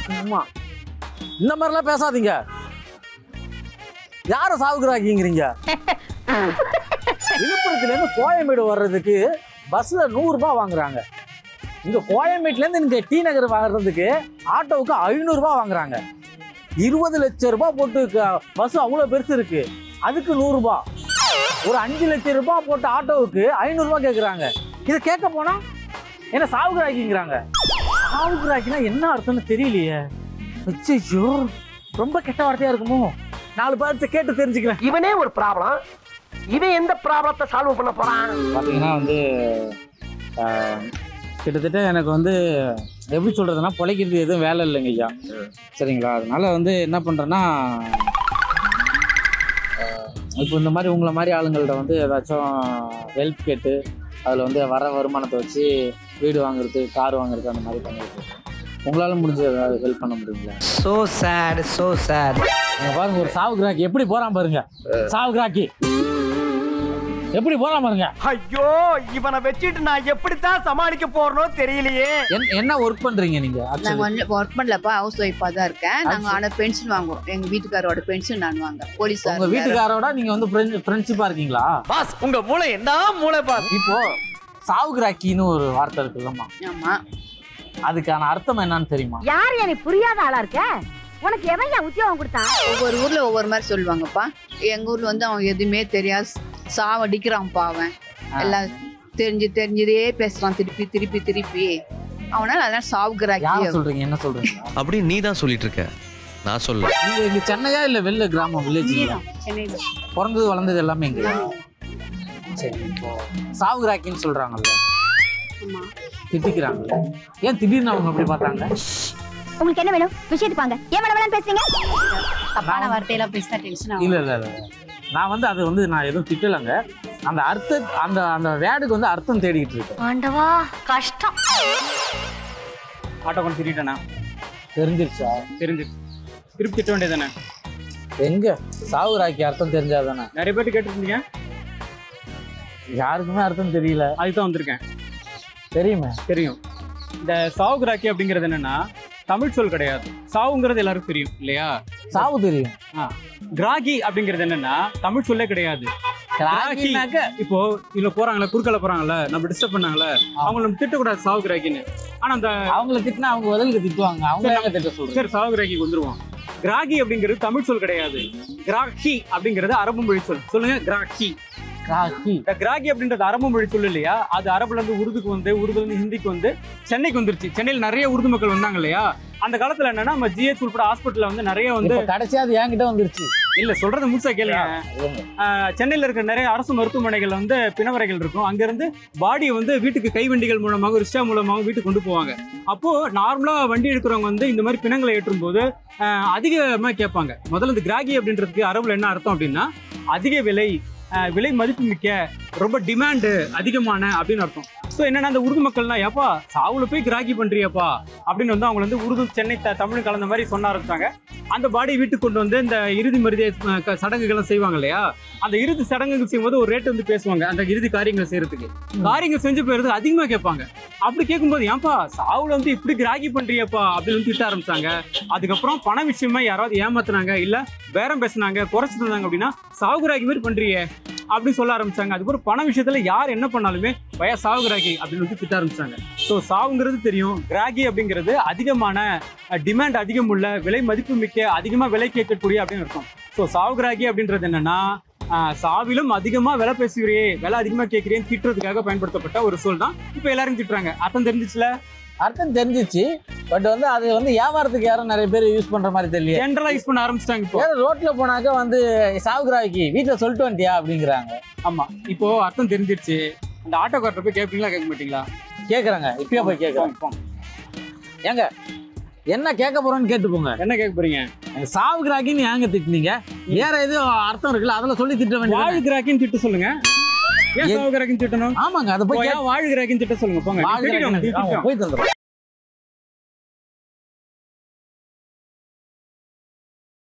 சும்மா இந்த மாதிரிலாம் பேசாதீங்க. யார சாவுக்குறாக்கிங்கிறீங்க? விழுப்புரத்துலேருந்து கோயம்பேடு வர்றதுக்கு பஸ்ல 100 ரூபாய் வாங்குறாங்க. இங்க கோயம்பேட்டுலேருந்து இங்க டி நகர் வர்றதுக்கு ஆட்டோவுக்கு 500 ரூபாய் வாங்குறாங்க. 20 லட்சம் ரூபாய் போட்டு பஸ் அவ்வளோ பெருசு இருக்கு, அதுக்கு 100 ரூபாய். ஒரு 5 லட்சம் ரூபாய் போட்டு ஆட்டோவுக்கு 500 ரூபாய் கேட்குறாங்க. இதை கேட்க போனா என்ன சாவுக்குறாக்கிங்கிறாங்க. சாவுக்குறாக்கினா என்ன அர்த்தம்னு தெரியலையே. ஐயோ, ரொம்ப கெட்ட வார்த்தையா இருக்குமோ? 4 பேர்த்த கேட்டு தெரிஞ்சுக்கிறேன். இவனே ஒரு ப்ராப்ளம், இவன் எந்த ப்ராப்ளத்தை சால்வ் பண்ண போறான்? பார்த்தீங்கன்னா வந்து கிட்டத்தட்ட எனக்கு வந்து எப்படி சொல்கிறதுனா பிழைக்கிறது எதுவும் வேலை இல்லைங்க ஐயா, சரிங்களா? அதனால் வந்து என்ன பண்ணுறேன்னா, இப்போ இந்த மாதிரி உங்களை மாதிரி ஆளுங்கள்ட்ட வந்து ஏதாச்சும் ஹெல்ப் கேட்டு அதில் வந்து வர வருமானத்தை வச்சு வீடு வாங்குறது, கார் வாங்குறது, அந்த மாதிரி பண்ணிட்டு இருக்கேன். உங்களால் முடிஞ்ச ஏதாவது ஹெல்ப் பண்ண முடியுங்களா? So sad, so sad. நீங்கள் பாருங்க, ஒரு சாவுக்குறாக்கி எப்படி போகிறான் பாருங்க. சாவுக்குறாக்கி எப்படி போறான் பாருங்க. ஐயோ, இவனை வச்சுட்டு நான் எப்படித்தான் சமாளிக்க போறனோ தெரியலையே. என்ன ஒர்க் பண்றீங்க நீங்க? நாங்க ஒர்க் பண்ணலப்பா, ஹவுஸ் ஒய்ஃபா தான் இருக்கேன். நாங்க ஆனா பென்ஷன் வாங்குவோம். எங்க வீட்டுக்காரோட பென்ஷன் நான் வாங்க. போலீஸ் உங்க வீட்டுக்காரோட நீங்க வந்து ஃப்ரெண்ட்ஷிப்பா இருக்கீங்களா? பாஸ், உங்க மூளை என்ன மூளை பாஸ். இப்போ சாவுக்குறாக்கின்னு ஒரு வார்த்தை இருக்குல்லம்மா, ஆமா, அதுக்கான அர்த்தம் என்னன்னு தெரியுமா? யார் எனக்கு புரியாத ஆளா இருக்க? உனக்கு எவன் உத்தியோகம் கொடுத்தான்? ஒவ்வொரு ஊர்ல ஒவ்வொரு மாதிரி சொல்லுவாங்கப்பா. எங்க ஊர்ல வந்து அவன் எதுவுமே தெரியாது, சாவடிக்கிறான்ப்பா. அவன் எல்லாம் தெரிஞ்சதே பேசுறான், திருப்பி அவனால அதான் சாவுக்குறாக்கி சொல்றீங்க. என்ன சொல்றீங்க? அப்படி நீ தான் சொல்லிட்டு இருக்க, நான் சொல்ல. நீங்க இங்க சென்னையா இல்ல வெளில கிராமம் வில்லேஜ்? சென்னையில பிறந்தது வளர்ந்தது எல்லாமே இங்க. சரி, இப்போ சாவுக்குறாக்கின்னு சொல்றாங்கல்ல, திட்டிக்கிறாங்கல்ல, ஏன் திடீர்னு அவங்க அப்படி பார்த்தாங்க? உங்களுக்கு என்ன வேணும்? விஷயத்துக்கு வாங்க. ஏன் வேணாம் பேசுறீங்க? தப்பான வார்த்தையெல்லாம் பேசினா டென்ஷன் ஆகும். இல்ல நான் வந்து அது வந்து நான் எதுவும் திட்டலைங்க. அந்த அர்த்தம், அந்த வேர்டுக்கு வந்து அர்த்தம் தேடிக்கிட்டு இருக்கேன். ஆண்டவா, கஷ்டம். ஆட்டோ கொண்டு திட்டானா? தெரிஞ்சிருச்சா? தெரிஞ்சிருச்சு. திருப்பி திட்ட வேண்டியதானே? எங்க சாவுக்குறாக்கி அர்த்தம் தெரிஞ்சாதானே? நிறைய பேர் கேட்டுருந்தீங்க, யாருக்குமே அர்த்தம் தெரியல. அதுதான் வந்திருக்கேன். தெரியுமே? தெரியும். இந்த சாவுக்குறாக்கி அப்படிங்கிறது என்னன்னா தமிழ் சொல் கிடையாது. சாவுங்கிறது எல்லாருக்கும் தெரியும் இல்லையா? சாவு தெரியும். கிராகி அப்படிங்கிறது என்னன்னா தமிழ் சொல்லே கிடையாது. இப்போ இதுல போறாங்களா, குறுக்கல போறாங்கல்ல, நம்ம டிஸ்டர்ப் பண்ணாங்கல்ல, அவங்க நம்ம திட்டக்கூடாது சாவுக்குறாக்கின்னு. ஆனா அந்த அவங்களை திட்டினா அவங்க பதிலுக்கு திட்டுவாங்க. அவங்க திட்ட சொல்லுங்க. சரி, சாவுக்குறாக்கிக்கு வந்துருவோம். கிராகி அப்படிங்கிறது தமிழ் சொல் கிடையாது. கிராகி அப்படிங்கிறது அரபு மொழி சொல். சொல்லுங்க, கிராகி. கிராகி அப்படின்றது அரபு மொழி சொல்லு இல்லையா? அது அரபுல இருந்து உருதுக்கு வந்து, உருதுல இருந்து ஹிந்திக்கு வந்து சென்னைக்கு வந்துருச்சு. சென்னையில் நிறைய உருது மக்கள் வந்தாங்க இல்லையா? அந்த காலத்துல என்னன்னா நம்ம ஜிஹெச் உட்பட ஹாஸ்பிட்டல்ல வந்து நிறைய வந்து கடைசியா அது என்கிட்ட வந்துருச்சு. இல்ல, சொல்றது முழுசா கேளுங்க. சென்னையில இருக்கிற நிறைய அரசு மருத்துவமனைகள் வந்து பிணவரைகள் இருக்கும். அங்க இருந்து பாடியை வந்து வீட்டுக்கு கைவண்டிகள் மூலமாக, ரிக்ஷா மூலமாக வீட்டுக்கு கொண்டு போவாங்க. அப்போ நார்மலா வண்டி எடுக்கிறவங்க வந்து இந்த மாதிரி பிணங்களை ஏற்றும் போது அதிகமா கேட்பாங்க. முதல்ல இந்த கிராகி அப்படின்றதுக்கு அரபுல என்ன அர்த்தம் அப்படின்னா அதிக விலை, விலை மதிப்பு மிக்க, ரொம்ப டிமாண்டு அதிகமான அப்படின்னு அர்த்தம். ஸோ என்னன்னா அந்த உருது மக்கள்னா, ஏப்பா சாவுல போய் கிராகி பண்றியப்பா அப்படின்னு வந்து அவங்க வந்து உருது சென்னை தமிழ் கலந்த மாதிரி சொன்ன ஆரம்பிச்சாங்க. அந்த பாடி வீட்டுக்கு கொண்டு வந்து இந்த இறுதி மருதிய சடங்குகள்லாம் செய்வாங்க இல்லையா? அந்த இறுதி சடங்குகள் செய்யும்போது ஒரு ரேட்டு வந்து பேசுவாங்க. அந்த இறுதி காரியங்கள் செய்யறதுக்கு காரியங்கள் செஞ்சு போயிறது அதிகமாக கேட்பாங்க. அப்படி கேட்கும்போது, ஏன்பா சாவுல வந்து இப்படி கிராகி பண்றியப்பா அப்படின்னு வந்து திட்ட ஆரம்பிச்சாங்க. அதுக்கப்புறம் பண விஷயமா யாராவது ஏமாத்துனாங்க, இல்ல பேரம் பேசினாங்க, குறைச்சு தந்தாங்க அப்படின்னா சாவுகிராகி மாதிரி பண்றியே அப்படின்னு சொல்ல ஆரம்பிச்சாங்க. அதுக்கப்புறம் பண விஷயத்துல யார் என்ன பண்ணாலுமே பய சாவுகிராகி அப்படின்னு வந்து திட்ட ஆரம்பிச்சாங்க. ஸோ சாவுங்கிறது தெரியும். கிராகி அப்படிங்கிறது அதிகமான டிமாண்ட், அதிகம் உள்ள, விலை மதிப்பு மிக்க, அதிகமா விலை கேட்கக்கூடிய அப்படின்னு இருக்கும். ஸோ சாவுகிராகி அப்படின்றது என்னன்னா சாவிலும் அதிகமா விலை பேசுகிறியே, விலை அதிகமா கேட்கிறேன்னு திட்டுறதுக்காக பயன்படுத்தப்பட்ட ஒரு சொல் தான். இப்போ எல்லாரும் திட்டுறாங்க. அர்த்தம் தெரிஞ்சிச்சுல? அர்த்தம் தெரிஞ்சிச்சு. பட் வந்து அது வந்து வியாபாரத்துக்கு யாரும் நிறைய பேர் யூஸ் பண்ற மாதிரி தெரியல. ஜென்ரலா யூஸ் பண்ண ஆரம்பிச்சிட்டாங்க. இப்போ ரோட்ல போனாக்க வந்து சாவுகிராக்கி வீட்டுல சொல்லிட்டு வந்துட்டியா அப்படிங்கிறாங்க. ஆமா, இப்போ அர்த்தம் தெரிஞ்சிருச்சு. அந்த ஆட்டோக்காரர் போய் கேட்பீங்களா, கேட்க மாட்டீங்களா? கேட்குறாங்க. இப்பயே போய் கேட்குறாங்க. ஏங்க என்ன கேட்க போறோன்னு கேட்டு போங்க. என்ன கேட்க போறீங்க? சாவுகிராக்கின்னு ஏங்க திட்டுனீங்க? வேற எதுவும் அர்த்தம் இருக்குல்ல, அதெல்லாம் சொல்லி திட்ட வேண்டிய. வாழ்கிராக்கின்னு திட்டு சொல்லுங்க. ஏன் சாவுகிராக்கின்னு திட்டணும்? ஆமாங்க, அதை போய் வாழ்கிராக்கின்னு திட்ட சொல்லுங்க. போங்க, போய் தந்துடும்.